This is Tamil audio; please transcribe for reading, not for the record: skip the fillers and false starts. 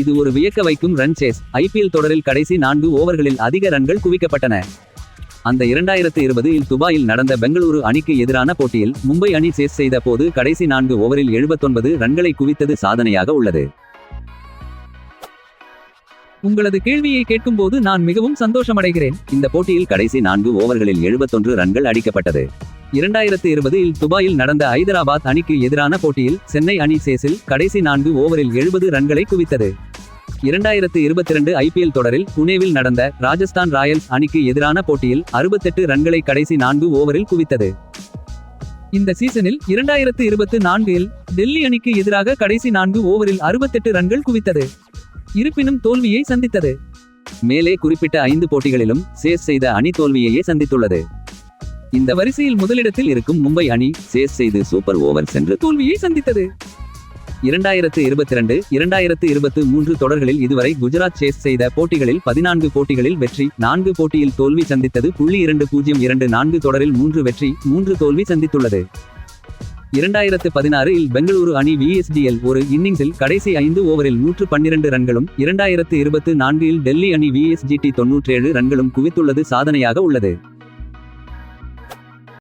இது ஒரு வியக்க வைக்கும் ரன் சேஸ். ஐபிஎல் தொடரில் கடைசி 4 ஓவர்களில் அதிக ரன்கள் குவிக்கப்பட்டன. அந்த 2020 இல் துபாயில் நடந்த பெங்களூரு அணிக்கு எதிரான போட்டியில் மும்பை அணி சேஸ் செய்த போது கடைசி 4 ஓவரில் 79 ரன்களை குவித்தது சாதனையாக உள்ளது. உங்களது கேள்வியை கேட்கும்போது நான் மிகவும் சந்தோஷமடைகிறேன். இந்த போட்டியில் கடைசி 4 ஓவர்களில் 71 ரன்கள் அடிக்கப்பட்டது. 2020 இல் துபாயில் நடந்த ஐதராபாத் அணிக்கு எதிரான போட்டியில் சென்னை அணி சேஸில் கடைசி 4 ஓவரில் 70 ரன்களை குவித்தது. 2022 ஐபிஎல் தொடரில் புனேவில் நடந்த ராஜஸ்தான் ராயல்ஸ் அணிக்கு எதிரான போட்டியில் 68 ரன்களை கடைசி 4 ஓவரில் குவித்தது. இந்த சீசனில் 2024 இல் டெல்லி அணிக்கு எதிராக கடைசி 4 ஓவரில் 68 ரன்கள் குவித்தது. இருப்பினும் தோல்வியை சந்தித்தது. மேலே குறிப்பிட்ட 5 போட்டிகளிலும் சேஸ் செய்த அணி தோல்வியையே சந்தித்துள்ளது. இந்த வரிசையில் முதலிடத்தில் இருக்கும் மும்பை அணி சேஸ் செய்து சூப்பர் ஓவர் சென்று தோல்வியை சந்தித்தது. 2022, 2023 தொடர்களில் இதுவரை குஜராத் சேஸ் செய்த போட்டிகளில் 14 போட்டிகளில் வெற்றி, 4 போட்டியில் தோல்வி சந்தித்தது. 2024 தொடரில் 3 வெற்றி, 3 தோல்வி சந்தித்துள்ளது. 2016 இல் பெங்களூரு அணி VSDL ஒரு இன்னிங்ஸில் கடைசி 5 ஓவரில் 112 ரன்களும், 2024 இல் டெல்லி அணி VSGT 97 ரன்களும் குவித்துள்ளது சாதனையாக உள்ளது.